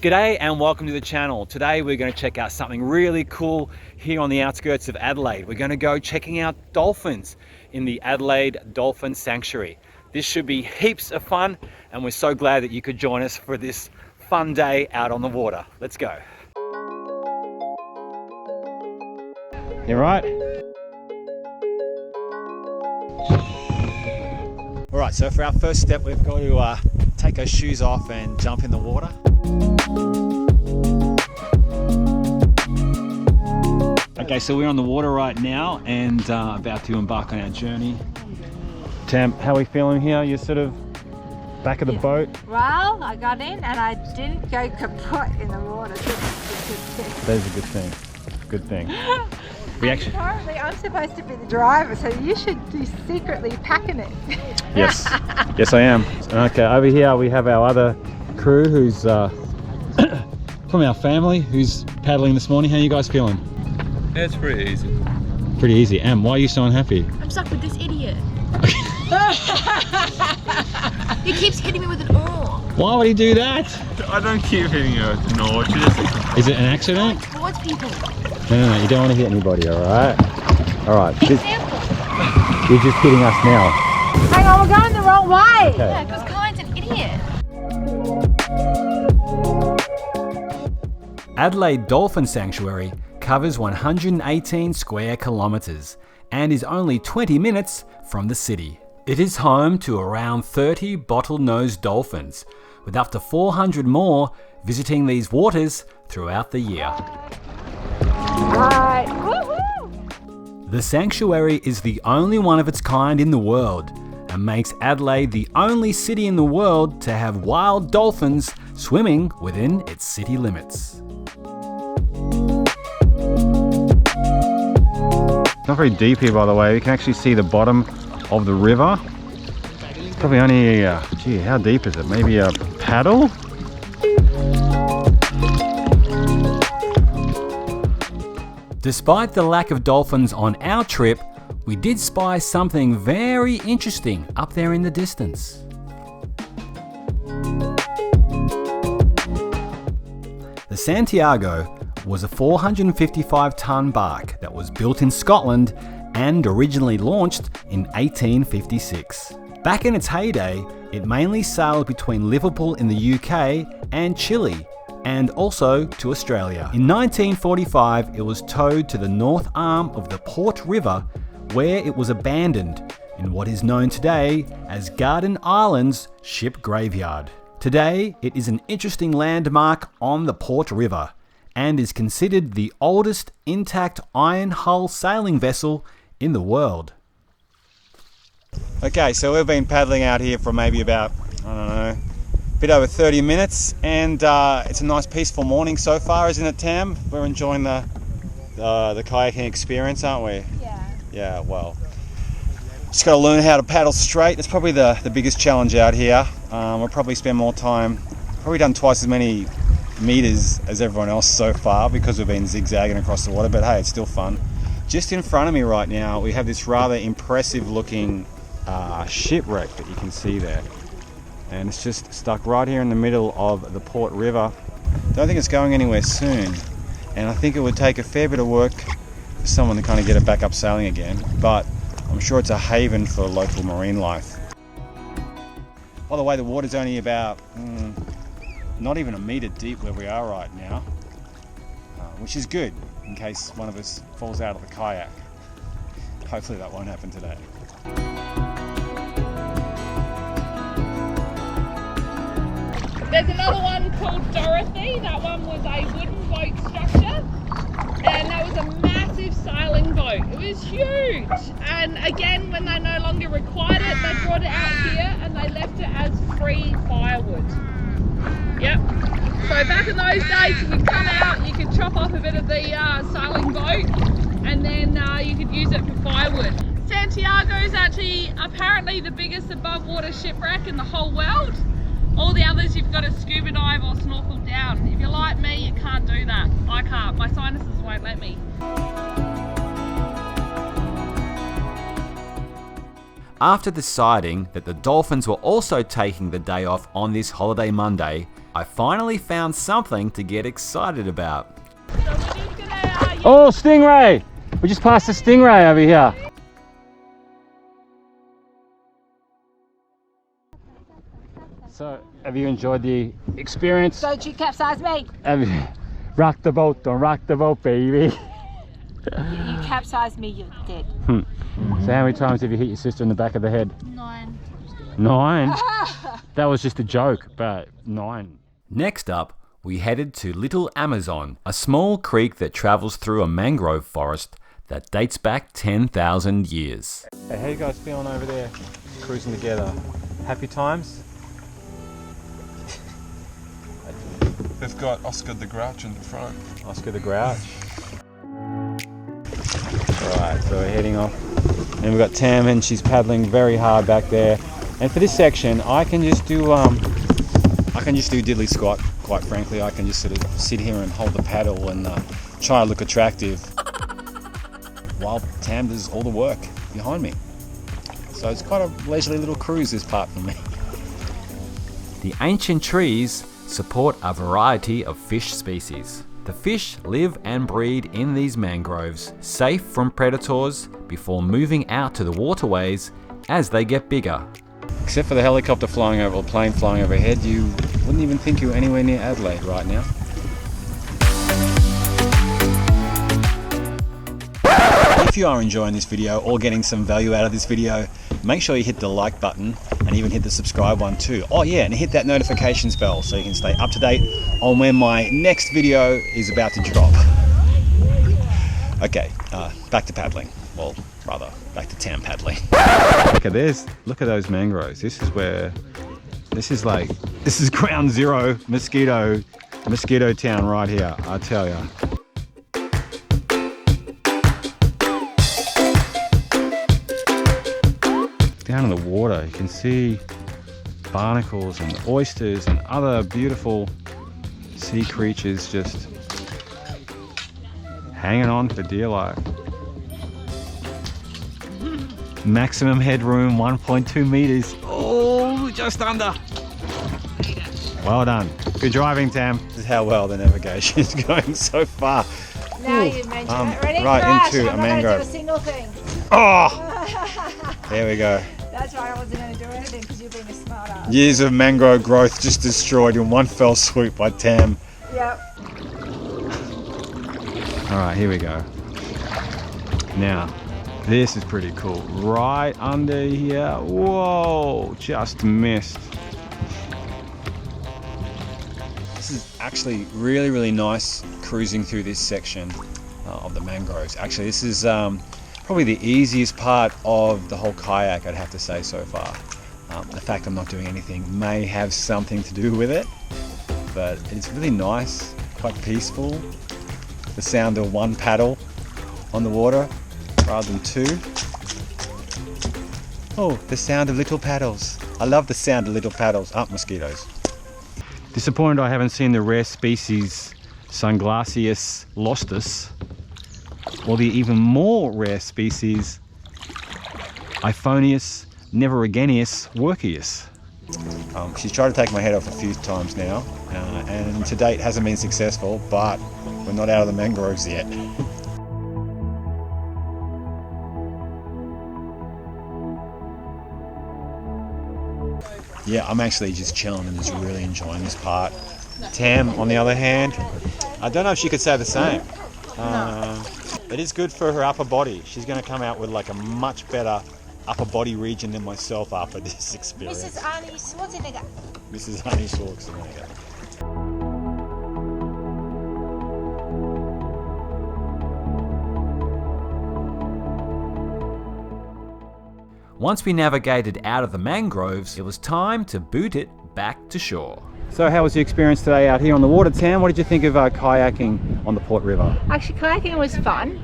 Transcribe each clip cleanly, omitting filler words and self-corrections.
G'day and welcome to the channel. Today we're going to check out something really cool here on the outskirts of Adelaide. We're going to go checking out dolphins in the Adelaide Dolphin Sanctuary. This should be heaps of fun and we're so glad that you could join us for this fun day out on the water. Let's go. You right? Alright, so for our first step we've got to take our shoes off and jump in the water. Okay, so we're on the water right now and about to embark on our journey. Tam, how are we feeling here? You're sort of back of the boat? Well, I got in and I didn't go kaput in the water. That is a good thing. Good thing. Apparently I'm supposed to be the driver, so you should be secretly packing it. Yes, yes I am. Okay, over here we have our other crew who's from our family who's paddling this morning. How are you guys feeling? Yeah, it's pretty easy. Pretty easy. Em, why are you so unhappy? I'm stuck with this idiot. He keeps hitting me with an oar. Why would he do that? I don't keep hitting you with an oar. Is it an accident? Sports people. No, you don't want to hit anybody, alright? Alright, you're just hitting us now. Hang on, we're going the wrong way. Okay. Yeah, because Kyan's an idiot. Adelaide Dolphin Sanctuary covers 118 square kilometres and is only 20 minutes from the city. It is home to around 30 bottlenose dolphins, with up to 400 more visiting these waters throughout the year. Right. Woohoo! The sanctuary is the only one of its kind in the world and makes Adelaide the only city in the world to have wild dolphins swimming within its city limits. It's not very deep here, by the way. You can actually see the bottom of the river. Probably only, gee, how deep is it? Maybe a paddle? Despite the lack of dolphins on our trip, we did spy something very interesting up there in the distance. The Santiago was a 455-ton bark that was built in Scotland and originally launched in 1856. Back in its heyday, it mainly sailed between Liverpool in the UK and Chile, and also to Australia. In 1945, it was towed to the north arm of the Port River, where it was abandoned in what is known today as Garden Island's ship graveyard. Today, it is an interesting landmark on the Port River and is considered the oldest intact iron hull sailing vessel in the world. Okay, so we've been paddling out here for maybe about, I don't know, a bit over 30 minutes, and it's a nice peaceful morning so far, isn't it, Tam? We're enjoying the kayaking experience, aren't we? Yeah. Yeah, well, just got to learn how to paddle straight. It's probably the biggest challenge out here. We'll probably spend more time, probably done twice as many meters as everyone else so far because we've been zigzagging across the water, but hey, it's still fun. Just in front of me right now, we have this rather impressive looking shipwreck that you can see there. And it's just stuck right here in the middle of the Port River. Don't think it's going anywhere soon. And I think it would take a fair bit of work for someone to kind of get it back up sailing again. But I'm sure it's a haven for local marine life. By the way, the water's only about not even a metre deep where we are right now, which is good in case one of us falls out of the kayak. Hopefully that won't happen today. There's another one called Dorothy. That one was a wooden boat structure, and that was a massive sailing boat. It was huge, and again, when they no longer required it, they brought it out here and they left it as free firewood. Yep. So back in those days, you could come out, you could chop off a bit of the sailing boat, and then you could use it for firewood. Santiago is actually apparently the biggest above water shipwreck in the whole world. All the others you've got to scuba dive or snorkel down. If you're like me, you can't do that. I can't. My sinuses won't let me. After deciding that the dolphins were also taking the day off on this holiday Monday, I finally found something to get excited about. Oh, Stingray! We just passed the Stingray over here. So, have you enjoyed the experience? Don't you capsize me. Have you... Rock the boat, don't rock the boat, baby. You capsize me, you're dead. So how many times have you hit your sister in the back of the head? 9. 9? That was just a joke, but 9. Next up, we headed to Little Amazon, a small creek that travels through a mangrove forest that dates back 10,000 years. Hey, how you guys feeling over there, cruising together? Happy times? They've got Oscar the Grouch in the front. Oscar the Grouch. Alright, so we're heading off. And we've got Tam, and she's paddling very hard back there. And for this section, I can just do diddly squat, quite frankly. I can just sort of sit here and hold the paddle and try to look attractive while Tam does all the work behind me. So it's quite a leisurely little cruise, this part for me. The ancient trees support a variety of fish species. The fish live and breed in these mangroves, safe from predators before moving out to the waterways as they get bigger. Except for the helicopter flying over, or plane flying overhead, you wouldn't even think you were anywhere near Adelaide right now. If you are enjoying this video or getting some value out of this video, make sure you hit the like button and even hit the subscribe one too. Oh yeah, and hit that notifications bell so you can stay up to date on when my next video is about to drop. Okay, back to paddling. Well, rather, back to Tam paddling. Look at this. Look at those mangroves. This is ground zero mosquito town right here, I tell ya. Down in the water, you can see barnacles and oysters and other beautiful sea creatures just hanging on for dear life. Maximum headroom, 1.2 meters. Oh, just under. Well done. Good driving, Tam. This is how well the navigation is going so far. Now you mention it. Ready? Right Crash. into I'm a not mangrove. going to do a single thing. Oh! There we go. That's why I wasn't going to do anything, because you're being a smart ass. Years of mangrove growth just destroyed in one fell swoop by Tam. Yep. Alright, here we go. Now, this is pretty cool. Right under here. Whoa, just missed. This is actually really, really nice cruising through this section of the mangroves. Actually, this is probably the easiest part of the whole kayak, I'd have to say so far. The fact I'm not doing anything may have something to do with it, but it's really nice, quite peaceful. The sound of one paddle on the water rather than two. Oh, the sound of little paddles. I love the sound of little paddles. Mosquitoes. Disappointed I haven't seen the rare species Sunglacius lostus, or the even more rare species Iphonius neveragenius workius. She's tried to take my head off a few times now, and to date hasn't been successful, but we're not out of the mangroves yet. Yeah, I'm actually just chilling and just really enjoying this part. Tam, on the other hand, I don't know if she could say the same. It is good for her upper body. She's going to come out with like a much better upper body region than myself after this experience. Mrs. Arnie Schwarzenegger. Mrs. Arnie Schwarzenegger. Once we navigated out of the mangroves, it was time to boot it back to shore. So how was the experience today out here on the water, Tam? What did you think of kayaking on the Port River? Actually, kayaking was fun.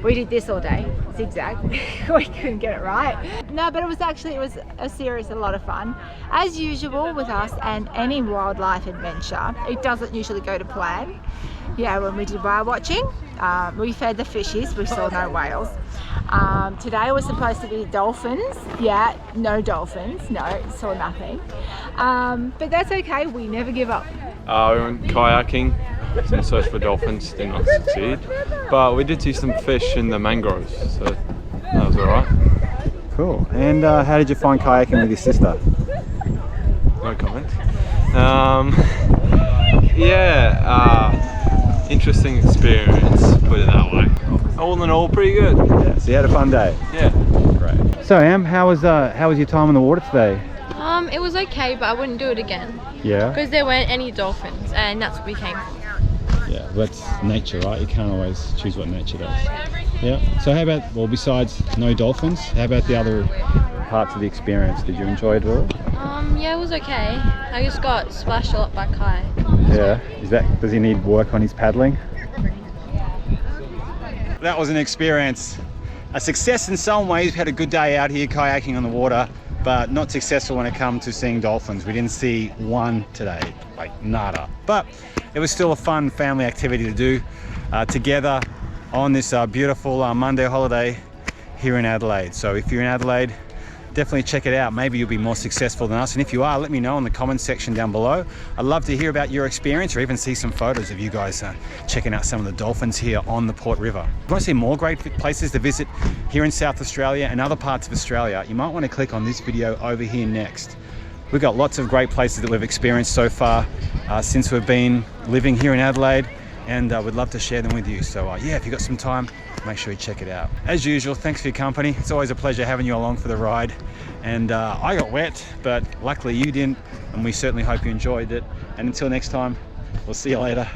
We did this all day, zigzag. We couldn't get it right. No, but it was a lot of fun. As usual with us and any wildlife adventure, it doesn't usually go to plan. Yeah, when we did whale watching, we fed the fishies, we saw no whales. Today was supposed to be dolphins. Yeah, no dolphins, no, saw nothing. But that's okay, we never give up. We went kayaking in search for dolphins, did not succeed. But we did see some fish in the mangroves, so that was alright. Cool. And how did you find kayaking with your sister? No comment. Interesting experience, put it that way. All in all, pretty good. Yeah, so you had a fun day? Yeah. Great. So Am, how was your time in the water today? It was okay, but I wouldn't do it again. Yeah? Because there weren't any dolphins, and that's what we came for. Yeah, that's nature, right? You can't always choose what nature does. Yeah. So how about, well, besides no dolphins, how about the other parts of the experience? Did you enjoy it all? Yeah, it was okay. I just got splashed a lot by Kai. Yeah. Does he need work on his paddling? That was an experience. A success in some ways. We had a good day out here kayaking on the water, but not successful when it comes to seeing dolphins. We didn't see one today, like nada. But it was still a fun family activity to do together on this beautiful Monday holiday here in Adelaide. So if you're in Adelaide, definitely check it out. Maybe you'll be more successful than us. And if you are, let me know in the comments section down below. I'd love to hear about your experience or even see some photos of you guys checking out some of the dolphins here on the Port River. If you want to see more great places to visit here in South Australia and other parts of Australia, you might want to click on this video over here next. We've got lots of great places that we've experienced so far since we've been living here in Adelaide, and we'd love to share them with you. So yeah, if you've got some time, make sure you check it out. As usual, thanks for your company. It's always a pleasure having you along for the ride. And I got wet, but luckily you didn't, and we certainly hope you enjoyed it. And until next time, we'll see you later.